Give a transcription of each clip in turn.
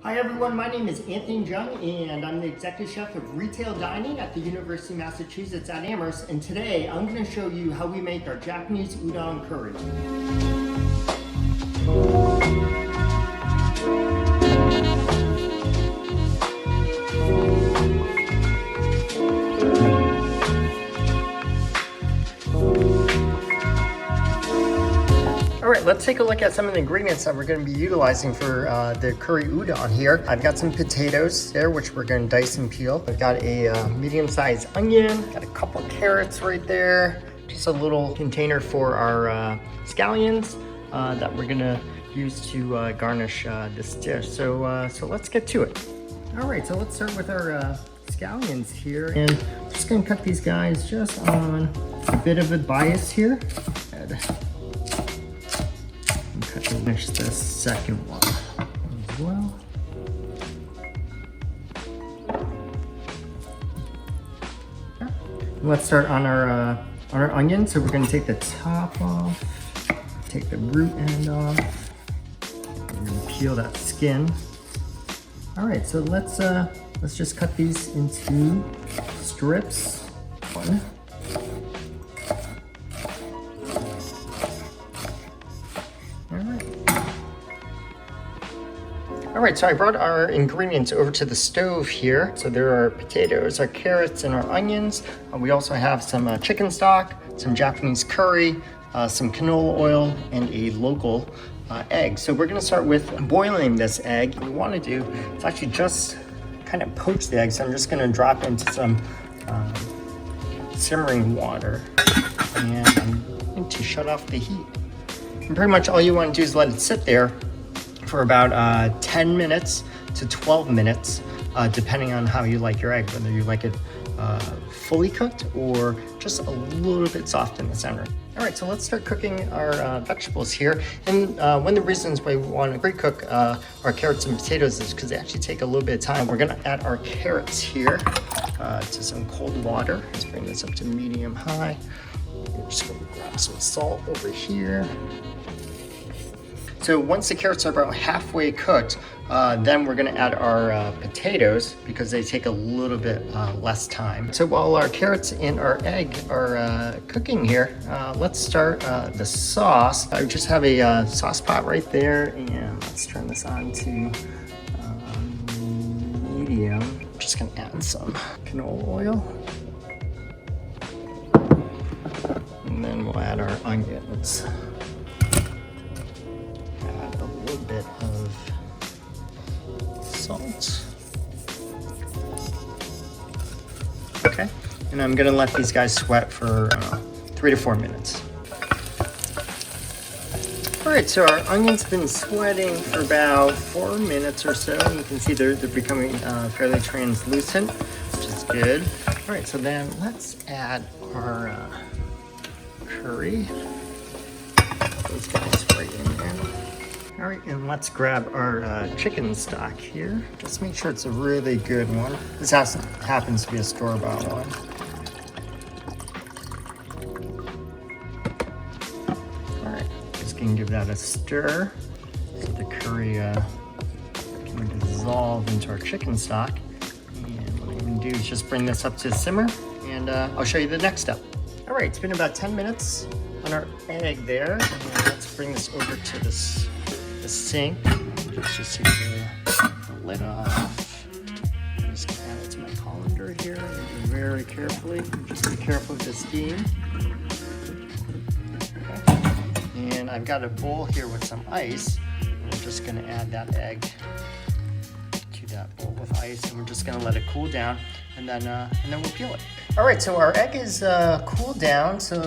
Hi everyone, my name is Anthony Jung and I'm the Executive Chef of Retail Dining at the University of Massachusetts at Amherst, and today I'm going to show you how we make our Japanese Udon curry. Alright, let's take a look at some of the ingredients that we're going to be utilizing for the curry udon here. I've got some potatoes there, which we're going to dice and peel. I've got a medium-sized onion, got a couple carrots right there, just a little container for our scallions that we're going to use to garnish this dish. So let's get to it. Alright, so let's start with our scallions here. And I'm just going to cut these guys just on a bit of a bias here. Finish the second one as well. Let's start on our onion. So we're going to take the top off, take the root end off, and then peel that skin. All right, so let's just cut these into strips. One. All right, so I brought our ingredients over to the stove here. So there are potatoes, our carrots, and our onions. We also have some chicken stock, some Japanese curry, some canola oil, and a local egg. So we're gonna start with boiling this egg. What we wanna do is actually just kind of poach the egg. So I'm just gonna drop into some simmering water, and I'm going to shut off the heat. And pretty much all you wanna do is let it sit there for about 10 minutes to 12 minutes, depending on how you like your egg, whether you like it fully cooked or just a little bit soft in the center. All right, so let's start cooking our vegetables here. And one of the reasons why we want to pre-cook our carrots and potatoes is because they actually take a little bit of time. We're gonna add our carrots here to some cold water. Let's bring this up to medium high. We're just gonna grab some salt over here. So once the carrots are about halfway cooked, then we're gonna add our potatoes because they take a little bit less time. So while our carrots and our egg are cooking here, let's start the sauce. I just have a sauce pot right there, and let's turn this on to medium. I'm just gonna add some canola oil. And then we'll add our onions. Bit of salt. Okay, and I'm gonna let these guys sweat for 3 to 4 minutes. All right, so our onions have been sweating for about 4 minutes or so. You can see they're becoming fairly translucent, which is good. All right, so then let's add our curry. Those guys right in there. All right, and let's grab our chicken stock here. Just make sure it's a really good one. This happens to be a store-bought one. All right, just gonna give that a stir so the curry can dissolve into our chicken stock. And what I'm gonna do is just bring this up to simmer, and I'll show you the next step. All right, it's been about 10 minutes on our egg there. And let's bring this over to the sink. Just take the lid off. I'm just gonna add it to my colander here. Very carefully. Just be careful of the steam. Okay. And I've got a bowl here with some ice. And we're just gonna add that egg to that bowl with ice, and we're just gonna let it cool down, and then we'll peel it. All right, so our egg is cooled down. So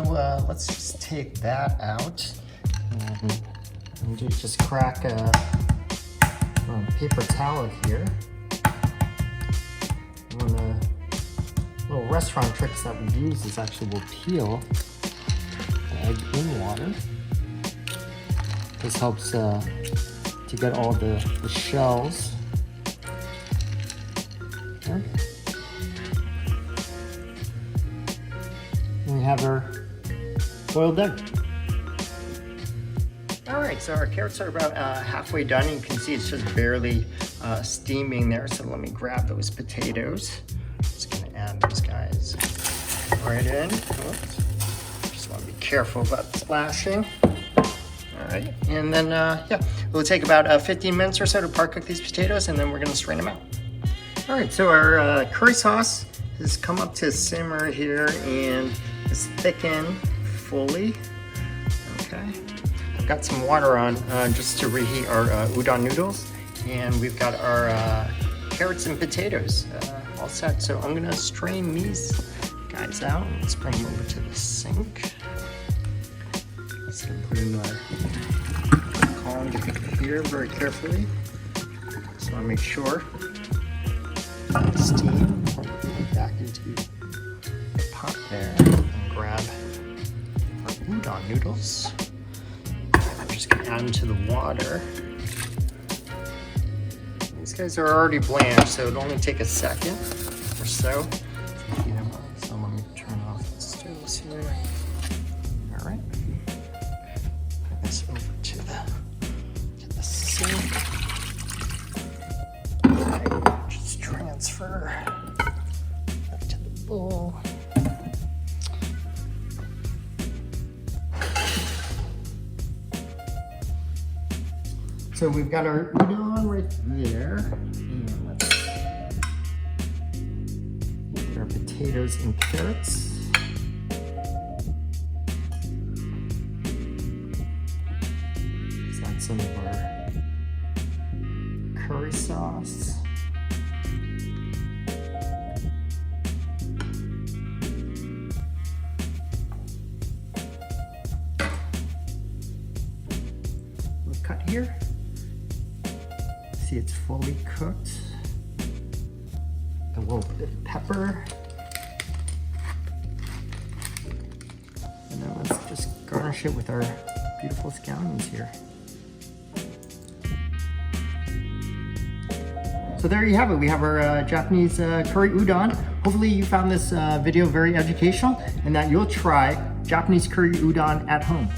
let's just take that out. And just crack a paper towel here. One of the little restaurant tricks that we use is actually we'll peel the egg in water. This helps to get all the shells. Okay. And we have our boiled egg. All right, so our carrots are about halfway done. You can see it's just barely steaming there. So let me grab those potatoes. Just gonna add those guys right in. Oops. Just want to be careful about splashing. All right, and then yeah, it'll take about 15 minutes or so to par cook these potatoes, and then we're gonna strain them out. All right, so our curry sauce has come up to simmer here and is thickened fully. Okay, I've got some water on just to reheat our udon noodles, and we've got our carrots and potatoes all set. So I'm gonna strain these guys out. Let's bring them over to the sink. Just gonna put in our colander here very carefully. Just wanna make sure steam back into the pot there and grab our udon noodles. I'm just gonna add them to the water. These guys are already blanched, so it'll only take a second or so. So let me turn off the stoves here. All right. Put this over to the sink. Just transfer that to the bowl. So we've got our udon right there. And let's get our potatoes and carrots. Let's add some of our curry sauce. We'll cut here. See, it's fully cooked. A little bit of pepper. And then let's just garnish it with our beautiful scallions here. So there you have it. We have our Japanese curry udon. Hopefully you found this video very educational and that you'll try Japanese curry udon at home.